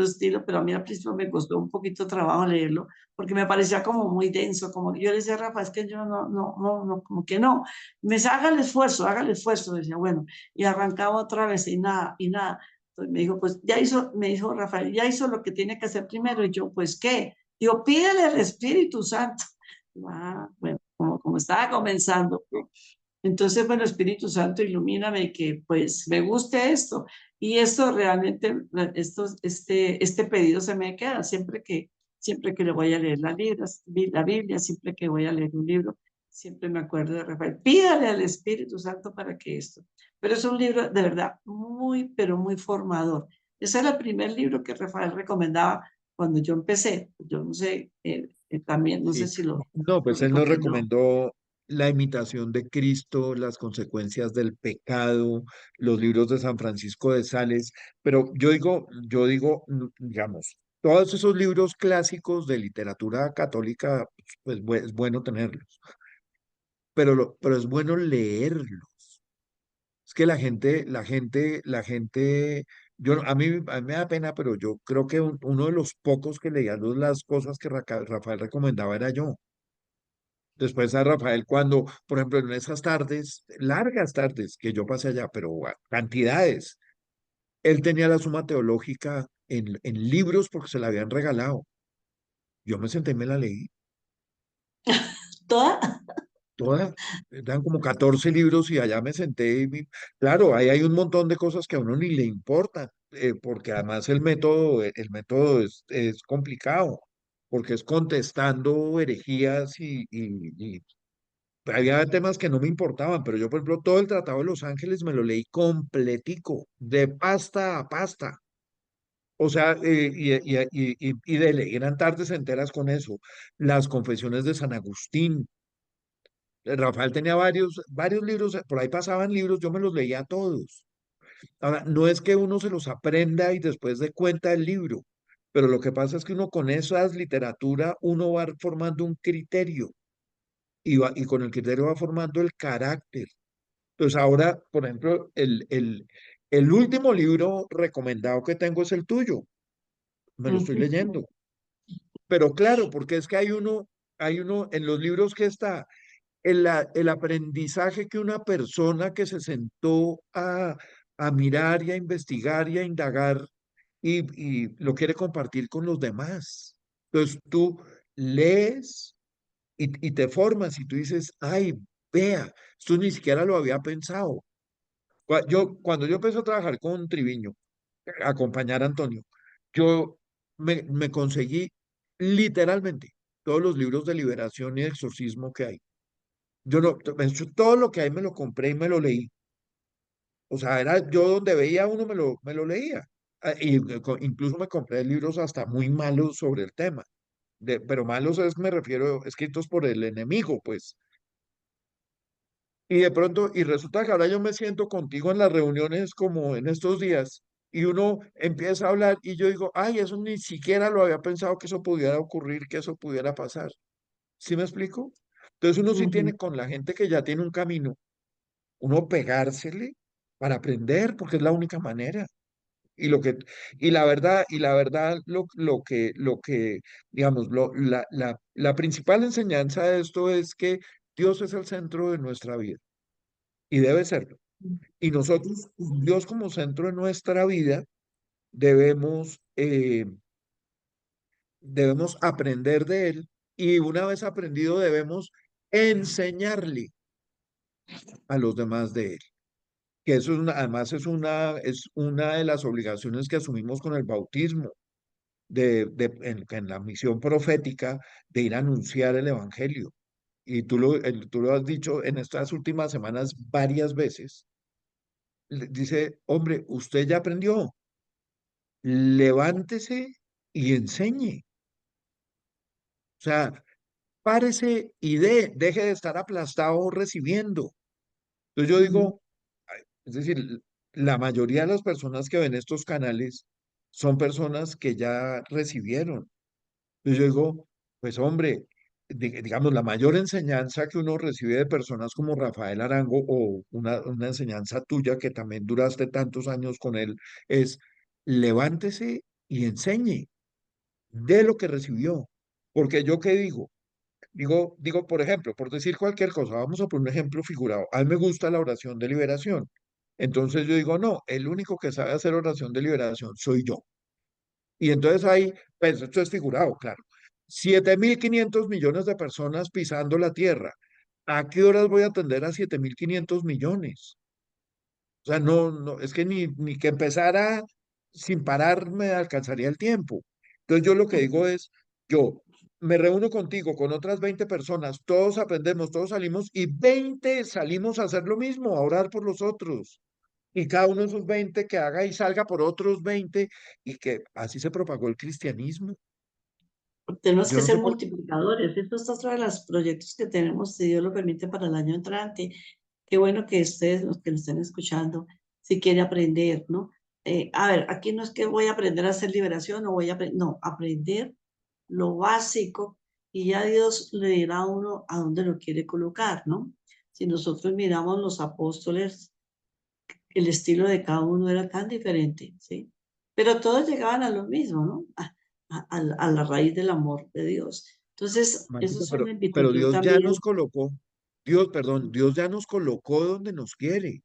estilo, pero a mí al principio me costó un poquito trabajo leerlo, porque me parecía como muy denso, como yo le decía a Rafa, es que yo no, como que no, me decía, haga el esfuerzo, decía, bueno, y arrancaba otra vez y nada, y nada. Entonces me dijo, pues me dijo Rafael, ya hizo lo que tiene que hacer primero, y yo, pues, ¿qué? Digo, pídele al Espíritu Santo. Bueno, como estaba comenzando, entonces, bueno, Espíritu Santo, ilumíname que pues me guste esto. Y esto realmente, este pedido se me queda siempre que le voy a leer la Biblia, siempre que voy a leer un libro, siempre me acuerdo de Rafael. Pídale al Espíritu Santo para que esto. Pero es un libro de verdad muy, pero muy formador. Ese era el primer libro que Rafael recomendaba cuando yo empecé. Yo no sé, también, no sé
Sí.
si lo
No, pues él nos
recomendó.
recomendó La imitación de Cristo, Las consecuencias del pecado, los libros de San Francisco de Sales, pero yo digo, digamos, todos esos libros clásicos de literatura católica, pues es bueno tenerlos, pero es bueno leerlos. Es que la gente, a mí me da pena, pero yo creo que uno de los pocos que leía las cosas que Rafael recomendaba era yo. Después a Rafael, cuando, por ejemplo, en esas tardes, largas tardes que yo pasé allá, pero cantidades, él tenía la Suma Teológica en libros porque se la habían regalado. Yo me senté y me la leí
¿Toda?
toda. Eran como 14 libros y allá me senté claro, ahí hay un montón de cosas que a uno ni le importan, porque además el método es complicado, porque es contestando herejías y había temas que no me importaban, pero yo, por ejemplo, todo el Tratado de los Ángeles me lo leí completico, de pasta a pasta. O sea, eran tardes enteras con eso. Las confesiones de San Agustín. Rafael tenía varios libros, por ahí pasaban libros, yo me los leía todos. Ahora, no es que uno se los aprenda y después dé cuenta del libro, pero lo que pasa es que uno con esas literatura, uno va formando un criterio y con el criterio va formando el carácter. Pues ahora, por ejemplo, el último libro recomendado que tengo es el tuyo. Me lo estoy leyendo. Pero claro, porque es que hay uno en los libros que está el aprendizaje que una persona que se sentó a mirar y a investigar y a indagar y lo quiere compartir con los demás. Entonces tú lees y te formas y tú dices, ay, vea, esto ni siquiera lo había pensado. Cuando yo empecé a trabajar con Triviño, a acompañar a Antonio, yo me conseguí literalmente todos los libros de liberación y de exorcismo que hay. Yo no, todo lo que hay me lo compré y me lo leí. O sea, era yo donde veía uno me lo leía. Incluso me compré libros hasta muy malos sobre el tema. Pero malos me refiero escritos por el enemigo, pues. Y de pronto, y resulta que ahora yo me siento contigo en las reuniones como en estos días. y uno empieza a hablar y yo digo, ay, eso ni siquiera lo había pensado que eso pudiera ocurrir, que eso pudiera pasar. ¿Sí me explico? Entonces uno sí tiene
Ujú.
con la gente que ya tiene un camino, uno pegársele para aprender, porque es la única manera. Y lo que, y la verdad, digamos, la principal enseñanza de esto es que Dios es el centro de nuestra vida y debe serlo. Y nosotros, Dios como centro de nuestra vida, debemos, debemos aprender de Él y una vez aprendido debemos enseñarle a los demás de Él. Que eso es además es una de las obligaciones que asumimos con el bautismo en la misión profética de ir a anunciar el evangelio. Y tú lo has dicho en estas últimas semanas varias veces. Dice, hombre, usted ya aprendió, levántese y enseñe. O sea, párese y deje de estar aplastado recibiendo. Entonces yo
Ujú.
digo, es decir, la mayoría de las personas que ven estos canales son personas que ya recibieron. Entonces yo digo, pues hombre, digamos, la mayor enseñanza que uno recibe de personas como Rafael Arango o una enseñanza tuya que también duraste tantos años con él es levántese y enseñe de lo que recibió. Porque yo qué digo, digo, por ejemplo, por decir cualquier cosa, vamos a poner un ejemplo figurado. A mí me gusta la oración de liberación. Entonces yo digo, no, el único que sabe hacer oración de liberación soy yo. Y entonces ahí, pues esto es figurado, claro. 7.500 millones de personas pisando la tierra. ¿A qué horas voy a atender a 7.500 millones? O sea, no, es que ni que empezara sin parar me alcanzaría el tiempo. Entonces yo lo que digo es, yo me reúno contigo, con otras 20 personas, todos aprendemos, todos salimos y 20 salimos a hacer lo mismo, a orar por los otros. Y cada uno de esos 20 que haga y salga por otros 20 y que así se propagó el cristianismo.
Tenemos
Yo
que
no
ser
sé por
multiplicadores. Esto es otro de los proyectos que tenemos, si Dios lo permite, para el año entrante. Qué bueno que ustedes, los que nos estén escuchando, si quieren aprender, ¿no? A ver, aquí no es que voy a aprender a hacer liberación o voy a aprender, no, aprender lo básico y ya Dios le dirá a uno a dónde lo quiere colocar, ¿no? Si nosotros miramos los apóstoles, el estilo de cada uno era tan diferente, ¿sí? Pero todos llegaban a lo mismo, ¿no? A la raíz del amor de Dios. Entonces, eso
Marquita,
es una
pero
invitación
Dios ya nos
también.
colocó, Dios, perdón, Dios ya nos colocó donde nos quiere,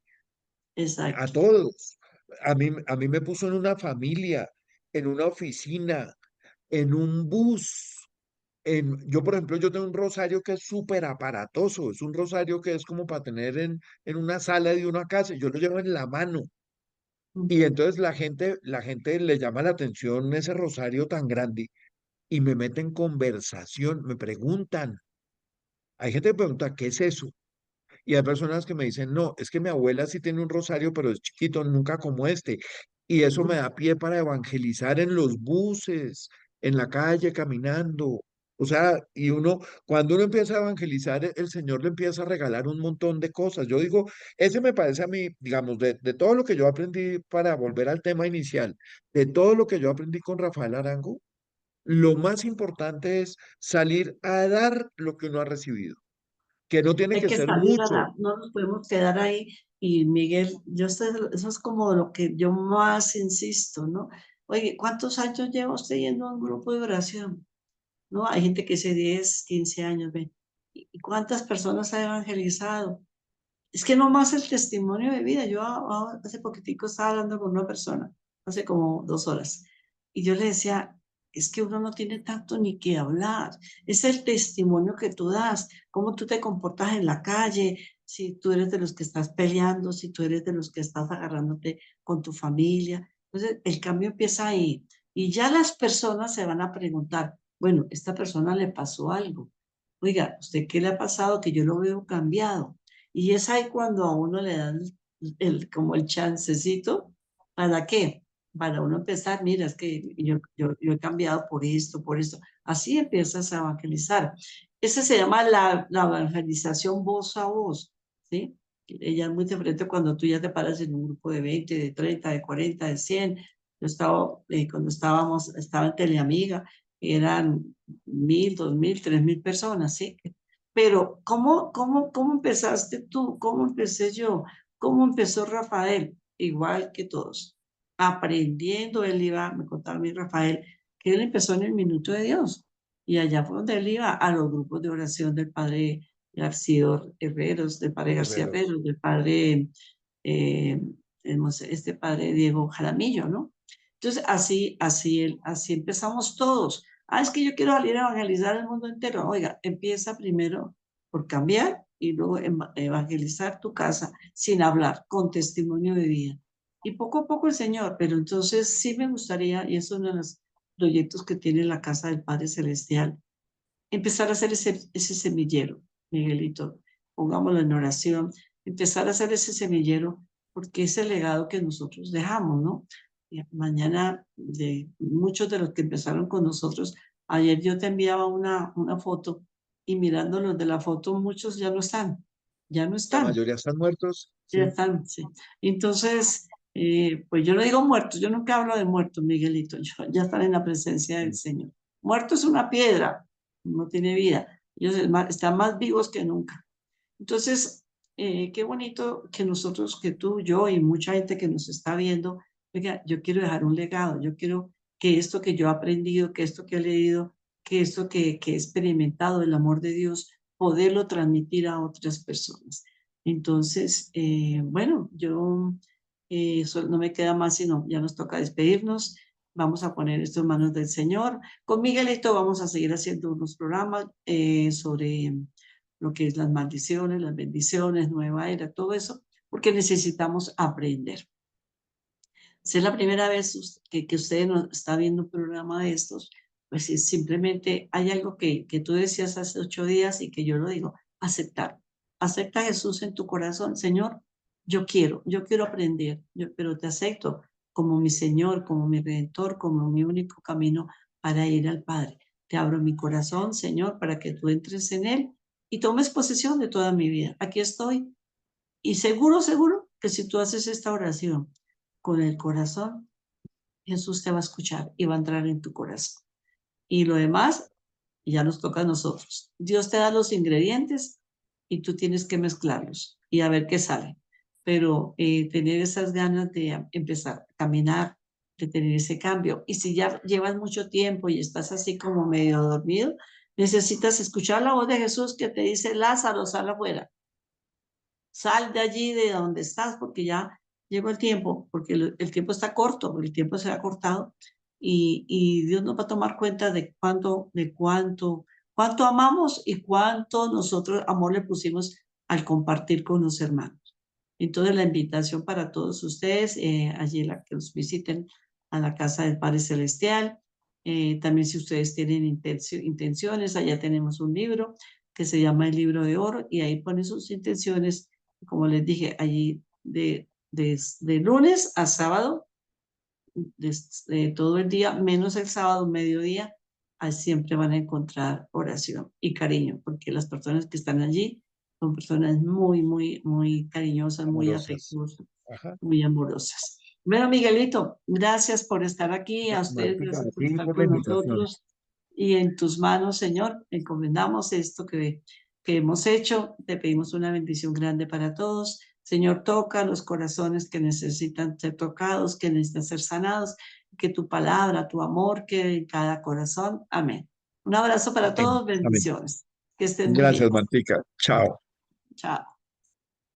a
Exacto.
todos. A mí me puso en una familia, en una oficina, en un bus. Yo, por ejemplo, yo tengo un rosario que es súper aparatoso, es un rosario que es como para tener en una sala de una casa, y yo lo llevo en la mano. Y
Ujú.
entonces la gente le llama la atención ese rosario tan grande y me meten en conversación, me preguntan. Hay gente que pregunta, ¿qué es eso? Y hay personas que me dicen, no, es que mi abuela sí tiene un rosario, pero es chiquito, nunca como este. Y eso me da pie para evangelizar en los buses, en la calle, caminando. O sea, y uno, cuando uno empieza a evangelizar, el Señor le empieza a regalar un montón de cosas. Yo digo, ese me parece a mí, digamos, de todo lo que yo aprendí para volver al tema inicial, de todo lo que yo aprendí con Rafael Arango, lo más importante es salir a dar lo que uno ha recibido, que no tiene
Hay
que
que
ser
salir a
mucho.
dar, no nos podemos quedar ahí. Y Miguel, eso es como lo que yo más insisto, ¿no? Oye, ¿cuántos años lleva usted yendo a un grupo de oración? ¿No? Hay gente que dice 10, 15 años, ven. ¿Y cuántas personas ha evangelizado? Es que no más el testimonio de vida. Yo hace poquitico estaba hablando con una persona, hace como 2 horas, y yo le decía, es que uno no tiene tanto ni que hablar, es el testimonio que tú das, cómo tú te comportas en la calle, si tú eres de los que estás peleando, si tú eres de los que estás agarrándote con tu familia. Entonces, el cambio empieza ahí. Y ya las personas se van a preguntar, bueno, esta persona le pasó algo. Oiga, ¿usted qué le ha pasado que yo lo veo cambiado? Y es ahí cuando a uno le dan como el chancecito. ¿Para qué? Para uno empezar, mira, es que yo he cambiado por esto, por esto. Así empiezas a evangelizar. Ese se llama la evangelización voz a voz, ¿sí? Ella es muy diferente cuando tú ya te paras en un grupo de 20, de 30, de 40, de 100. Yo estaba, cuando estaba en Teleamiga, eran 1000, 2000, 3000 personas, ¿sí? Pero, ¿cómo empezaste tú? ¿Cómo empecé yo? ¿Cómo empezó Rafael? Igual que todos. Aprendiendo, él iba, me contaba mi Rafael, que él empezó en el Minuto de Dios. Y allá fue donde él iba a los grupos de oración del Padre García Herreros, del Padre García
Herreros.
Herreros, del Padre, eh, este Padre Diego Jaramillo, ¿no? Entonces, así empezamos todos. Ah, es que yo quiero salir a evangelizar el mundo entero. Oiga, empieza primero por cambiar y luego evangelizar tu casa sin hablar, con testimonio de vida. Y poco a poco el Señor, pero entonces sí me gustaría, y es uno de los proyectos que tiene la Casa del Padre Celestial, empezar a hacer ese semillero, Miguelito, pongámoslo en oración, empezar a hacer ese semillero porque es el legado que nosotros dejamos, ¿no? Mañana, de muchos de los que empezaron con nosotros, ayer yo te enviaba una foto y mirando los de la foto, muchos ya no
La
están,
mayoría están muertos,
ya
sí.
están, sí. Entonces, pues yo no digo muertos, yo nunca hablo de muertos, Miguelito, ya están en la presencia del
Sí.
Señor. Muerto es una piedra, no tiene vida. Ellos están más vivos que nunca. Entonces, qué bonito que nosotros, que tú, yo y mucha gente que nos está viendo, oiga, yo quiero dejar un legado, yo quiero que esto que yo he aprendido, que esto que he leído, que esto que he experimentado, el amor de Dios, poderlo transmitir a otras personas. Entonces, bueno, yo no me queda más sino, ya nos toca despedirnos. Vamos a poner esto en manos del Señor. Con Miguelito vamos a seguir haciendo unos programas sobre lo que es las maldiciones, las bendiciones, nueva era, todo eso, porque necesitamos aprender. Si es la primera vez que usted no está viendo un programa de estos, pues simplemente hay algo que tú decías hace 8 días y que yo lo digo, aceptar. Acepta a Jesús en tu corazón. Señor, yo quiero aprender, pero te acepto como mi Señor, como mi Redentor, como mi único camino para ir al Padre. Te abro mi corazón, Señor, para que tú entres en él y tomes posesión de toda mi vida. Aquí estoy y seguro que si tú haces esta oración con el corazón, Jesús te va a escuchar y va a entrar en tu corazón. Y lo demás ya nos toca a nosotros. Dios te da los ingredientes y tú tienes que mezclarlos y a ver qué sale. Pero tener esas ganas de empezar a caminar, de tener ese cambio. Y si ya llevas mucho tiempo y estás así como medio dormido, necesitas escuchar la voz de Jesús que te dice, Lázaro, sal afuera. Sal de allí, de donde estás, porque ya llegó el tiempo, porque el tiempo está corto, porque el tiempo se ha cortado y Dios nos va a tomar cuenta de cuánto amamos y cuánto nosotros amor le pusimos al compartir con los hermanos. Entonces la invitación para todos ustedes, allí la que nos visiten a la casa del Padre Celestial. También si ustedes tienen intenciones, allá tenemos un libro que se llama el Libro de Oro y ahí ponen sus intenciones, como les dije, allí de lunes a sábado, todo el día, menos el sábado, mediodía, ahí siempre van a encontrar oración y cariño, porque las personas que están allí son personas muy cariñosas, muy
Amorosas.
afectuosas,
Ajá.
muy amorosas. Bueno, Miguelito, gracias por estar aquí, a ustedes
Martica, a
gracias por
ti
estar
por la
con
invitación.
nosotros y en tus manos, Señor, encomendamos esto que hemos hecho, te pedimos una bendición grande para todos. Señor, toca los corazones que necesitan ser tocados, que necesitan ser sanados, que tu palabra, tu amor quede en cada corazón. Amén. Un abrazo para
Amén.
todos,
Amén.
bendiciones. Que estén muy bien.
Gracias, Martica. Chao.
Chao.